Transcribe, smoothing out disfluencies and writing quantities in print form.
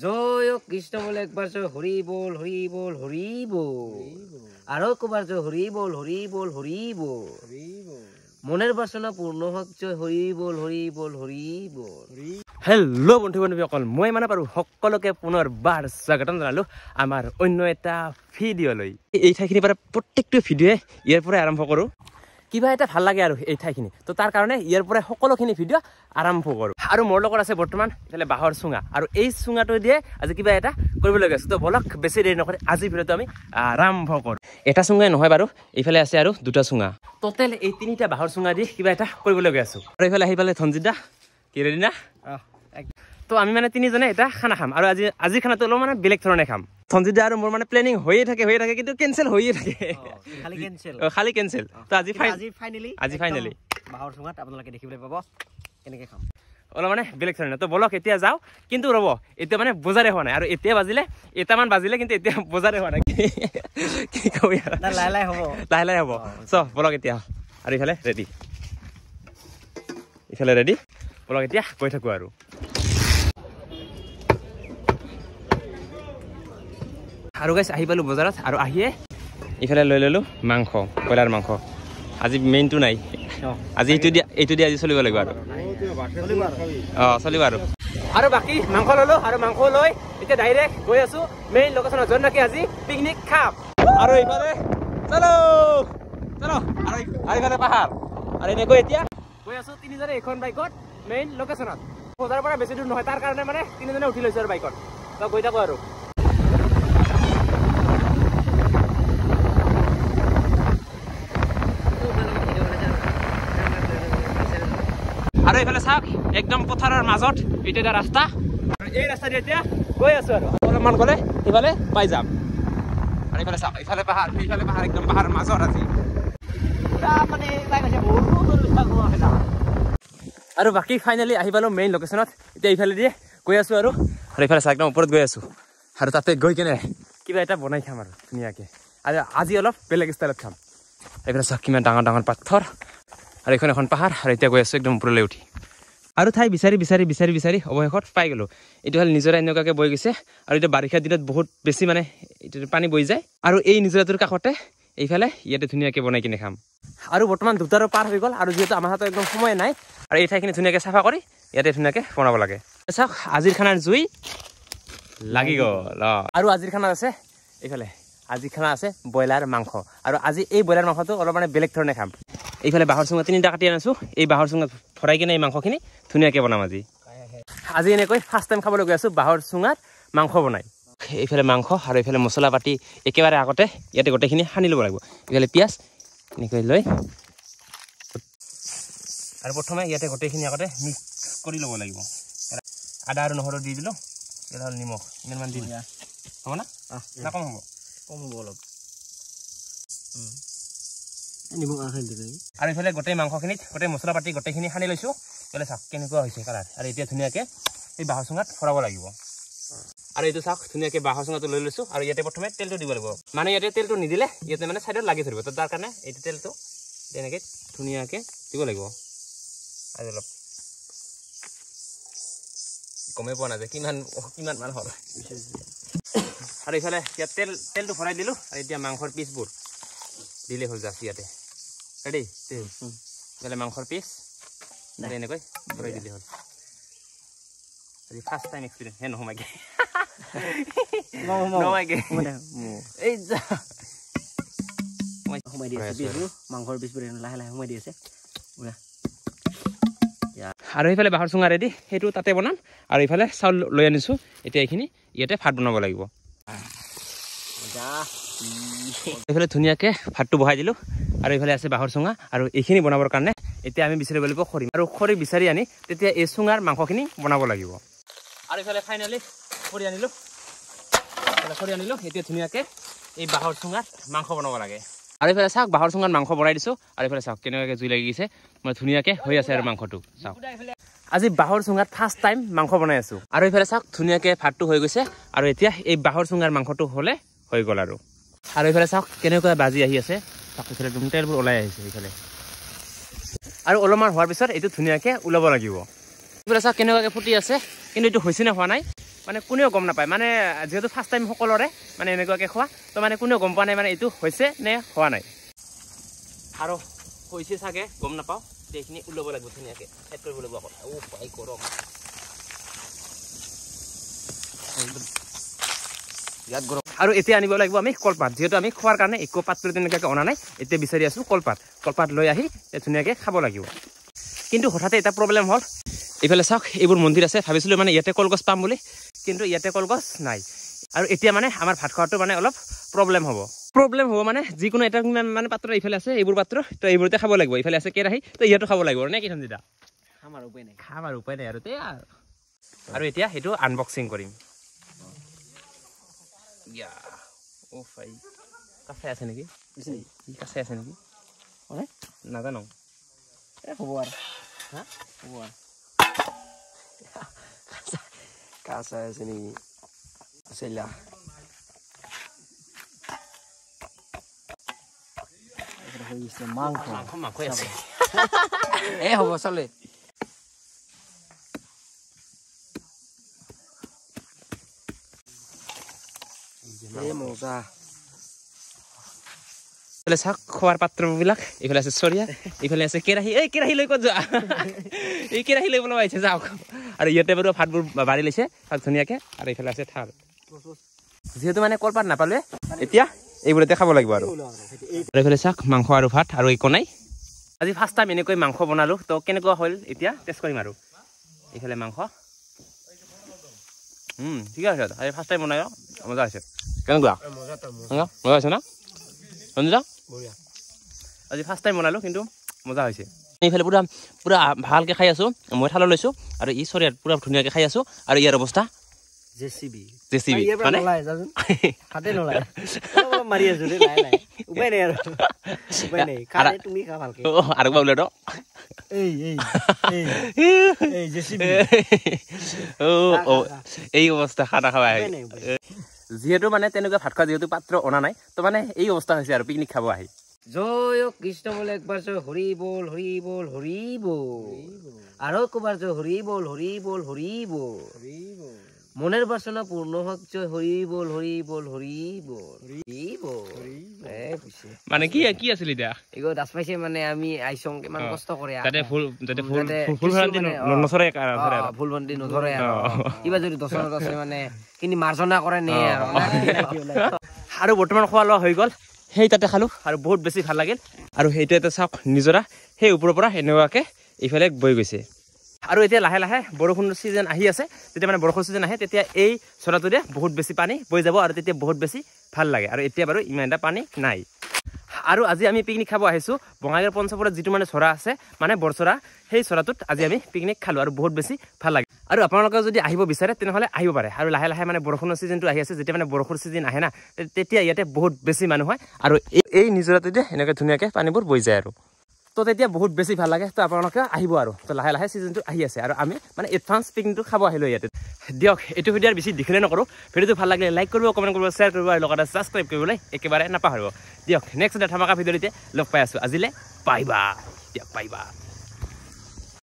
জয় কৃষ্ণ বলে একবার জয় হরি বল হরি বল হরি বল আরো একবার জয় হরি বল হরি বল হরি বল মনের বাসনা পূর্ণ হোক জয় হরি বল হৰি বল হৰি বল। হেল্ল' বন্ধু বান্ধৱীসকল, মই মানে বাৰু সকলোকে পুনৰবাৰ স্বাগতম জনালো আমাৰ অন্য এটা ভিডিঅ'লৈ। এই ঠাইখিনিৰ পৰা প্ৰত্যেকটো ভিডিঅ'য়ে ইয়াৰ পৰাই আৰম্ভ কৰোঁ, কিবা এটা ভাল লাগে আৰু এই ঠাইখিনি, তো তাৰ কাৰণে ইয়াৰ পৰাই সকলোখিনি ভিডিঅ' আৰম্ভ কৰোঁ। আৰু মোৰ লগত আছে বৰ্তমান ইফালে বাঁহৰ চুঙা, আৰু এই চুঙাটো দিয়ে আজি কিবা এটা কৰিবলৈ গৈছোঁ। তো বলক বেছি দেৰি নকৰি আজি ভিডিঅ'টো আমি আৰম্ভ কৰোঁ। এটা চুঙাই নহয় বাৰু, এইফালে আছে আৰু দুটা চুঙা, টোটেল এই তিনিটা বাঁহৰ চুঙা দি কিবা এটা কৰিবলৈ গৈ আছোঁ। আৰু এইফালে আহি পালে ধনজিত দা, কি ৰেডি না? তো আমি মানে তিনিজনে এটা খানা খাম, আৰু আজি খানাটো অলপ মানে বেলেগ ধৰণে খাম। ধনজিত দা আৰু মোৰ মানে প্লেনিং হৈয়ে থাকে কিন্তু কেনচেল হৈয়ে থাকে, খালি কেনচেল। তো আজি ফাইনেলি বাঁহৰ চুঙাত আপোনালোকে দেখিবলৈ পাব কেনেকৈ খাম, অলপ মানে বেলেগ ধৰণে। তো বলক এতিয়া যাওঁ, কিন্তু ৰ'ব এতিয়া মানে বজাৰে হোৱা নাই, আৰু এতিয়া বাজিলে এটামান বাজিলে কিন্তু এতিয়া বজাৰে হোৱা নাই। কি কবি লাহে লাহে হ'ব চ বলক এতিয়া। আৰু ইফালে ৰেডি বলক এতিয়া গৈ থাকোঁ। আৰু গাইছ আহি পালোঁ বজাৰত, আৰু আহিয়ে ইফালে লৈ ল'লোঁ মাংস, ব্ৰইলাৰ মাংস। আজি মেইনটো নাই, আজি এইটো দি আজি চলিব লাগিব, আৰু চলিব। আৰু বাকী মাংস ল'লোঁ, আৰু মাংস লৈ এতিয়া ডাইৰেক্ট গৈ আছোঁ মেইন লোকেশ্যনত, য'ত নেকি আজি পিকনিক খাম। আৰু এইফালে চলো আৰু এইফালে পাহাৰ, আৰু এনেকৈ এতিয়া গৈ আছোঁ তিনিজনে এইখন বাইকত মেইন লোকেশ্যনত। বজাৰৰ পৰা বেছি দূৰ নহয়, তাৰ কাৰণে মানে তিনিজনে উঠি লৈছোঁ আৰু বাইকত। তো গৈ থাকোঁ। আৰু এইফালে চাওক একদম পথাৰৰ মাজত এইটো এটা ৰাস্তা, আৰু এই ৰাস্তা দি এতিয়া গৈ আছোঁ, আৰু অলপমান গ'লে সিফালে পাই যাম। আৰু এইফালে চাওক ইফালে পাহাৰ একদম পাহাৰৰ মাজত আজি। আৰু বাকী ফাইনেলি আহি পালোঁ মেইন লোকেশ্যনত, এতিয়া ইফালে দিয়ে গৈ আছোঁ, আৰু এইফালে চাওক একদম ওপৰত গৈ আছোঁ, আৰু তাতে গৈ কেনে কিবা এটা বনাই খাম আৰু ধুনীয়াকৈ। আৰু আজি অলপ বেলেগ ষ্টাইলত খাম। এইফালে চাওক কিমান ডাঙৰ ডাঙৰ পাথৰ, আৰু এইখন এখন পাহাৰ, আৰু এতিয়া গৈ আছোঁ একদম ওপৰলৈ উঠি। আৰু ঠাই বিচাৰি অৱশেষত পাই গ'লোঁ। এইটো হ'ল নিজৰা এনেকুৱাকৈ বৈ গৈছে, আৰু এতিয়া বাৰিষাৰ দিনত বহুত বেছি মানে এইটো পানী বৈ যায়, আৰু এই নিজৰাটোৰ কাষতে এইফালে ইয়াতে ধুনীয়াকৈ বনাই কিনে খাম। আৰু বৰ্তমান দুটাৰো পাৰ হৈ গ'ল, আৰু যিহেতু আমাৰ হাতত একদম সময় নাই, আৰু এই ঠাইখিনি ধুনীয়াকৈ চাফা কৰি ইয়াতে ধুনীয়াকৈ বনাব লাগে। চাওক আজিৰ খানাৰ জুই লাগি গ'ল। আৰু আজিৰ খানা আছে এইফালে, আজিৰ খানা আছে ব্ৰইলাৰ মাংস, আৰু আজি এই ব্ৰইলাৰ মাংসটো অলপ মানে বেলেগ ধৰণে খাম। এইফালে বাঁহৰ চুঙা তিনিটা কাটি আনিছোঁ, এই বাঁহৰ চুঙাত ভৰাই কিনে এই মাংসখিনি ধুনীয়াকৈ বনাম আজি এনেকৈ ফাৰ্ষ্ট টাইম খাবলৈ গৈ আছোঁ বাঁহৰ চুঙাত মাংস বনাই। এইফালে মাংস, আৰু এইফালে মছলা পাতি একেবাৰে আগতে ইয়াতে গোটেইখিনি সানি ল'ব লাগিব। এইফালে পিঁয়াজ এনেকৈ লৈ, আৰু প্ৰথমে ইয়াতে গোটেইখিনি আগতে মিক্স কৰি ল'ব লাগিব। আদা আৰু নহৰু দি দিলোঁ, এটা হ'ল নিমখ, ইমানমান দি দিয়া হ'ব না? কম হ'ব অলপ নিমখ। আৰু এইফালে গোটেই মাংসখিনিত গোটেই মছলা পাতি গোটেইখিনি সানি লৈছোঁ। এইফালে চাওক কেনেকুৱা হৈছে কালাৰ, আৰু এতিয়া ধুনীয়াকৈ এই বাঁহৰ চুঙাত ভৰাব লাগিব। আৰু এইটো চাওক ধুনীয়াকৈ বাঁহৰ চুঙাটো লৈ লৈছোঁ, আৰু ইয়াতে প্ৰথমে তেলটো দিব লাগিব। মানে ইয়াতে তেলটো নিদিলে ইয়াতে মানে ছাইডত লাগি ধৰিব, তো তাৰ কাৰণে এইটো তেলটো তেনেকৈ ধুনীয়াকৈ দিব লাগিব। আৰু অলপ গমেই পোৱা নাযায় কিমান মান হ'ল। আৰু এইফালে ইয়াত তেলটো ভৰাই দিলোঁ, আৰু এতিয়া মাংসৰ পিচবোৰ দিলে হ'ল জাষ্ট ইয়াতে ৰেডি। এইফালে মাংসৰ পিচ এনেকৈ ভৰাই দিলে হ'ল। আজি ফাৰ্ষ্ট টাইম এক্সপিৰিয়েঞ্চ নোসোমাইকে মাংসৰ পিচবোৰ লাহে লাহে সোমাই দি আছে। আৰু এইফালে বাঁহৰ চুঙা ৰেডি, সেইটো তাতে বনাম। আৰু এইফালে চাউল লৈ আনিছোঁ, এতিয়া এইখিনি ইয়াতে ভাত বনাব লাগিব। এইফালে ধুনীয়াকৈ ভাতটো বহাই দিলোঁ, আৰু এইফালে আছে বাঁহৰ চুঙা, আৰু এইখিনি বনাবৰ কাৰণে এতিয়া আমি বিচাৰিব লাগিব খৰি, আৰু খৰি বিচাৰি আনি তেতিয়া এই চুঙাৰ মাংসখিনি বনাব লাগিব। আৰু এইফালে ফাইনেলি খৰি আনিলোঁ, এতিয়া ধুনীয়াকৈ এই বাঁহৰ চুঙাত মাংস বনাব লাগে। আৰু এইফালে চাওক বাঁহৰ চুঙাত মাংস বনাই দিছোঁ, আৰু এইফালে চাওক কেনেকুৱাকৈ জুই লাগি গৈছে, মই ধুনীয়াকৈ হৈ আছে আৰু মাংসটো চাওক। আজি বাঁহৰ চুঙাত ফাৰ্ষ্ট টাইম মাংস বনাই আছোঁ। আৰু এইফালে চাওক ধুনীয়াকৈ ভাতটো হৈ গৈছে, আৰু এতিয়া এই বাঁহৰ চুঙাৰ মাংসটো হ'লে হৈ গ'ল। আৰু এইফালে চাওক কেনেকুৱা বাজি আহি আছে, চাওক এইফালে তেলবোৰ ওলাই আহিছে এইফালে। আৰু অলপমান হোৱাৰ পিছত এইটো ধুনীয়াকৈ ওলাব লাগিব। এইফালে চাওক কেনেকুৱাকৈ ফুটি আছে, কিন্তু এইটো হৈছে নে হোৱা নাই মানে কোনেও গম নাপায়। মানে যিহেতু ফাৰ্ষ্ট টাইম সকলোৰে মানে এনেকুৱাকৈ খোৱা, তো মানে কোনেও গম পোৱা নাই মানে এইটো হৈছে নে হোৱা নাই। আৰু হৈছে চাগে গম নাপাওঁ, এইখিনি ওলাব লাগিব ধুনীয়াকৈ ছেট কৰিব লাগিব আকৌ। পাই গৰম ইয়াত গৰম। আৰু এতিয়া আনিব লাগিব আমি কলপাত, যিহেতু আমি খোৱাৰ কাৰণে একো পাত্ৰ তেনেকুৱাকৈ অনা নাই। এতিয়া বিচাৰি আছোঁ কলপাত লৈ আহি ধুনীয়াকৈ খাব লাগিব। কিন্তু হঠাতে এটা প্ৰব্লেম হ'ল, এইফালে চাওক এইবোৰ মন্দিৰ আছে, ভাবিছিলোঁ মানে ইয়াতে কলগছ পাম বুলি, কিন্তু ইয়াতে কলগছ নাই। আৰু এতিয়া মানে আমাৰ ভাত খোৱাটো মানে অলপ প্ৰব্লেম হ'ব মানে যিকোনো এটা মানে পাত্ৰ এইফালে আছে, এইবোৰ পাত্ৰ, তো এইবোৰতে খাব লাগিব। এইফালে আছে কেৰাহী, তো ইয়াতো খাব লাগিব নে কি সঞ্জিতা? খাম আৰু উপায় নাই আৰু তে। আৰু এতিয়া সেইটো আনবক্সিং কৰিম। কাছাই আছে নেকি? নাজানো, হ'ব আৰু কাছাই আছে নেকি? মাংস আছে। হ'ব চলে। মজা। এইফালে চাওক খোৱাৰ পাত্ৰবিলাক, এইফালে আছে চৰিয়া, এইফালে আছে কেৰাহী। এই কেৰাহী লৈ ক'ত যোৱা? এই কেৰাহী লৈ পেলাই আহিছে, যাওক। আৰু ইয়াতে বাৰু ভাতবোৰ বাঢ়ি লৈছে ধুনীয়াকৈ। আৰু এইফালে আছে থাল। যিহেতু মানে কলপাত নাপালে, এতিয়া এইবোৰতে খাব লাগিব। আৰু এইফালে চাওক মাংস আৰু ভাত, আৰু একো নাই। আজি ফাৰ্ষ্ট টাইম এনেকৈ মাংস বনালোঁ, তো কেনেকুৱা হ'ল এতিয়া টেষ্ট কৰিম। আৰু এইফালে মাংস ঠিকে আছে, আজি ফাৰ্ষ্ট টাইম বনাই মজা হৈছে। কেনেকুৱা মজা হৈছে ন সঞ্জিতা? আজি ফাৰ্ষ্ট টাইম বনালোঁ, কিন্তু মজা হৈছে। এইফালে পুৰা ভালকৈ খাই আছোঁ, মই থালত লৈছোঁ। আৰু ই চৰিয়াত পুৰা ধুনীয়াকৈ খাই আছোঁ। আৰু ইয়াৰ অৱস্থা জেচিবি মানে আৰু বোলে তো এই অৱস্থা খানা খাব আহি। যিহেতু মানে তেনেকুৱা ভাত খোৱা যিহেতু পাত্ৰ অনা নাই, তো মানে এই অৱস্থা হৈছে আৰু পিকনিক খাব আহি। জয় কৃষ্ণ বলে একবাৰ জয় হৰি বল হৰি বল হৰি বল। আৰু একবাৰ জয় হৰি বল হৰি বল হৰি বল। মনের বাসনা পূর্ণ হোক জয় হরি বল হরি বল হরি বল হরি বল। মানে কি কি আছিল এতিয়া এগো দাস পাইছে মানে আমি আইসং কিমান কষ্ট করে তাতে ফুল ভন্তি নধৰে ফুল ভন্তি নধৰে কিবা যদি দশনত আছে মানে কিনি মাৰ্জনা কৰে নে। আৰু বৰ্তমান খোৱা লোৱা হৈ গ'ল, সেই তাতে খালোঁ আৰু বহুত বেছি ভাল লাগিল। আৰু সেইটো এটা চাওক নিজৰা, সেই ওপৰৰ পৰা এনেকুৱাকৈ এইফালে বৈ গৈছে। আৰু এতিয়া লাহে লাহে বৰষুণৰ ছিজন আহি আছে, যেতিয়া মানে বৰষুণ ছিজন আহে তেতিয়া এই চৰাটোৰে বহুত বেছি পানী বৈ যাব, আৰু তেতিয়া বহুত বেছি ভাল লাগে। আৰু এতিয়া বাৰু ইমান এটা পানী নাই। আৰু আজি আমি পিকনিক খাব আহিছোঁ বঙাইগাঁও পঞ্চপুৰত যিটো মানে চৰা আছে, মানে বৰচৰা, সেই চৰাটোত আজি আমি পিকনিক খালোঁ আৰু বহুত বেছি ভাল লাগে। আৰু আপোনালোকে যদি আহিব বিচাৰে তেনেহ'লে আহিব পাৰে। আৰু লাহে লাহে মানে বৰষুণৰ ছিজনটো আহি আছে, যেতিয়া মানে বৰষুণৰ ছিজন আহে না, তেতিয়া ইয়াতে বহুত বেছি মানুহ হয়। আৰু এই নিজৰাটোতে এনেকৈ ধুনীয়াকৈ পানীবোৰ বৈ যায় আৰু তো তেতিয়া বহুত বেছি ভাল লাগে। তো আপোনালোকে আহিব আৰু তো লাহে লাহে ছিজনটো আহি আছে, আৰু আমি মানে এডভান্স পিকনিকটো খাব আহিলোঁ ইয়াতে। দিয়ক, এইটো ভিডিঅ' বেছি দীঘলে নকৰোঁ। ভিডিঅ'টো ভাল লাগিলে লাইক কৰিব, কমেণ্ট কৰিব, শ্বেয়াৰ কৰিব, আৰু লগতে ছাবস্ক্ৰাইব কৰিবলৈ একেবাৰে নাপাহৰিব। দিয়ক, নেক্সট এটা ধামাকা ভিডিঅ'তে লগ পাই আছোঁ। আজিলৈ বাই বাই। দিয়ক, বাই বাই।